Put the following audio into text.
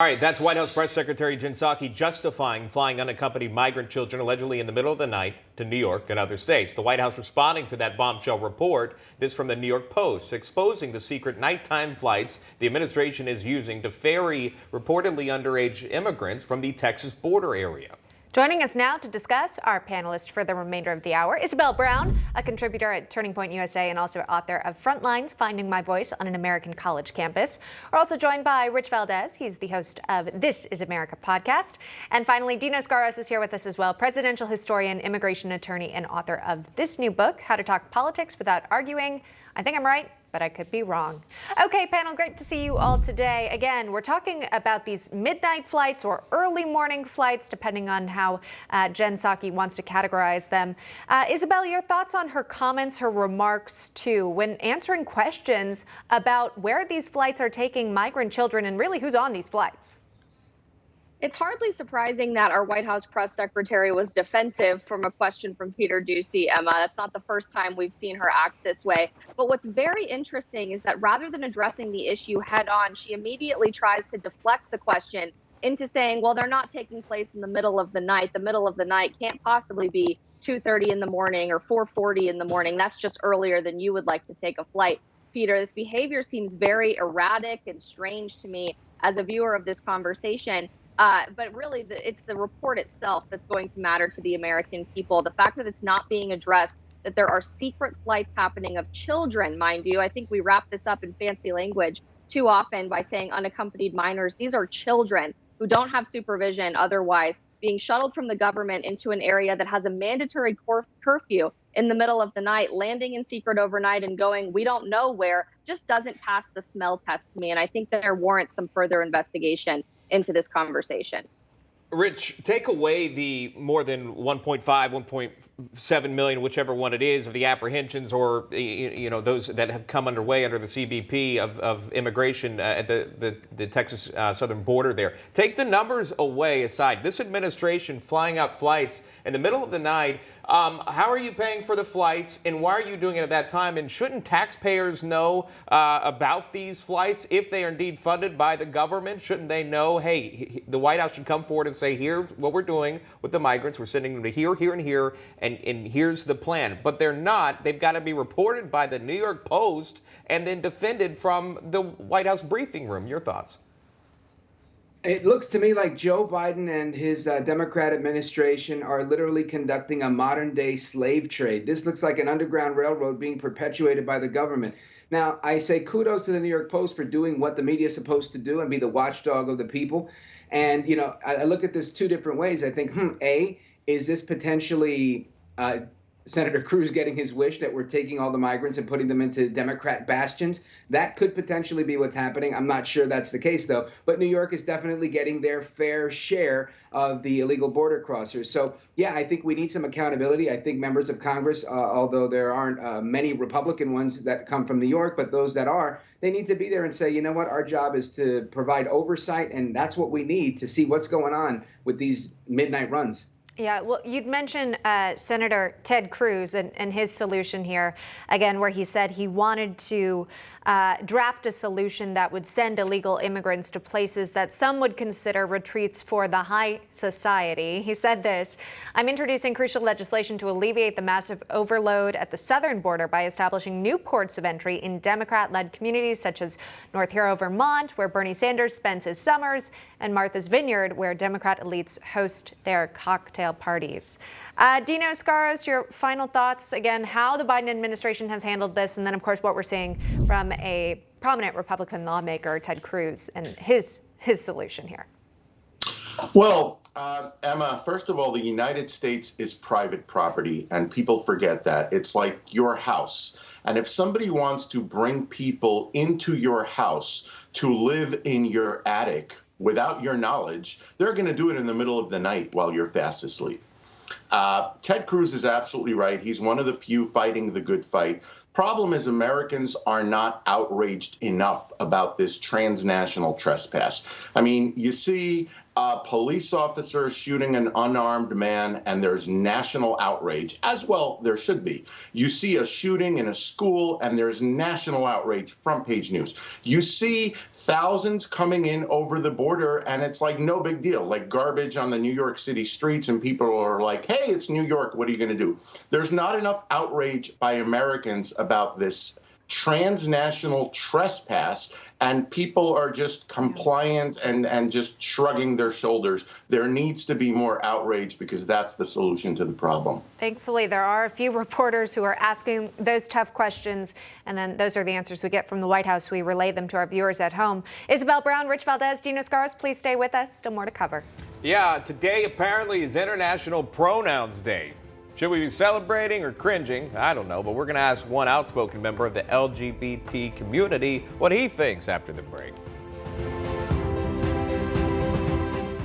All right, that's White House Press Secretary Jen Psaki justifying flying unaccompanied migrant children allegedly in the middle of the night to New York and other states. The White House responding to that bombshell report, this from the New York Post, exposing the secret nighttime flights the administration is using to ferry reportedly underage immigrants from the Texas border area. Joining us now to discuss, our panelist for the remainder of the hour, Isabel Brown, a contributor at Turning Point USA and also author of Frontlines, Finding My Voice on an American College Campus. We're also joined by Rich Valdez. He's the host of This Is America podcast. And finally, Dino Scaros is here with us as well, presidential historian, immigration attorney, and author of this new book, How to Talk Politics Without Arguing. I think I'm right, but I could be wrong. Okay, panel, great to see you all today. Again, we're talking about these midnight flights or early morning flights, depending on how Jen Psaki wants to categorize them. Isabel, your thoughts on her comments, her remarks, too, when answering questions about where these flights are taking migrant children and really who's on these flights? It's hardly surprising that our White House press secretary was defensive from a question from Peter Doocy, Emma. That's not the first time we've seen her act this way. But what's very interesting is that rather than addressing the issue head on, she immediately tries to deflect the question into saying, well, they're not taking place in the middle of the night. The middle of the night can't possibly be 2:30 in the morning or 4:40 in the morning. That's just earlier than you would like to take a flight. Peter, this behavior seems very erratic and strange to me as a viewer of this conversation. But really, it's the report itself that's going to matter to the American people. The fact that it's not being addressed, that there are secret flights happening of children, mind you. I think we wrap this up in fancy language too often by saying unaccompanied minors. These are children who don't have supervision otherwise, being shuttled from the government into an area that has a mandatory curfew in the middle of the night, landing in secret overnight and going, we don't know where, just doesn't pass the smell test to me. And I think there warrants some further investigation into this conversation. Rich, take away the more than 1.5, 1.7 million, whichever one it is, of the apprehensions or, those that have come underway under the CBP of immigration at the Texas southern border there. Take the numbers away aside. This administration flying out flights in the middle of the night, how are you paying for the flights and why are you doing it at that time? And shouldn't taxpayers know about these flights if they are indeed funded by the government? Shouldn't they know, hey, the White House should come forward and say, here's what we're doing with the migrants. We're sending them to here, here, and here, and here's the plan. But they're not. They've got to be reported by the New York Post and then defended from the White House briefing room. Your thoughts? It looks to me like Joe Biden and his Democrat administration are literally conducting a modern-day slave trade. This looks like an underground railroad being perpetuated by the government. Now, I say kudos to the New York Post for doing what the media is supposed to do and be the watchdog of the people. And, I look at this two different ways. I think, A, is this potentially Senator Cruz getting his wish that we're taking all the migrants and putting them into Democrat bastions? That could potentially be what's happening. I'm not sure that's the case, though. But New York is definitely getting their fair share of the illegal border crossers. So, yeah, I think we need some accountability. I think members of Congress, although there aren't many Republican ones that come from New York, but those that are, they need to be there and say, you know what, our job is to provide oversight, and that's what we need to see what's going on with these midnight runs. Yeah, well, you'd mentioned Senator Ted Cruz and his solution here, again, where he said he wanted to draft a solution that would send illegal immigrants to places that some would consider retreats for the high society. He said this: I'm introducing crucial legislation to alleviate the massive overload at the southern border by establishing new ports of entry in Democrat-led communities such as North Hero, Vermont, where Bernie Sanders spends his summers, and Martha's Vineyard, where Democrat elites host their cocktail parties. Dino Scaros, your final thoughts, again, how the Biden administration has handled this, and then, of course, what we're seeing from a prominent Republican lawmaker, Ted Cruz, and his solution here. Well, Emma, first of all, the United States is private property, and people forget that. It's like your house. And if somebody wants to bring people into your house to live in your attic without your knowledge, they're going to do it in the middle of the night while you're fast asleep. Ted Cruz is absolutely right. He's one of the few fighting the good fight. Problem is, Americans are not outraged enough about this transnational trespass. I mean, you see police officer shooting an unarmed man, and there's national outrage, as well there should be. You see a shooting in a school, and there's national outrage, front page news. You see thousands coming in over the border, and it's like no big deal, like garbage on the New York City streets, and people are like, hey, it's New York, what are you going to do? There's not enough outrage by Americans about this transnational trespass, and people are just compliant and just shrugging their shoulders. There needs to be more outrage because that's the solution to the problem. Thankfully, there are a few reporters who are asking those tough questions, and then those are the answers we get from the White House. We relay them to our viewers at home. Isabel Brown, Rich Valdez, Dino Scaros, please stay with us. Still more to cover. Yeah, today apparently is International Pronouns Day. Should we be celebrating or cringing? I don't know, but we're going to ask one outspoken member of the LGBT community what he thinks after the break.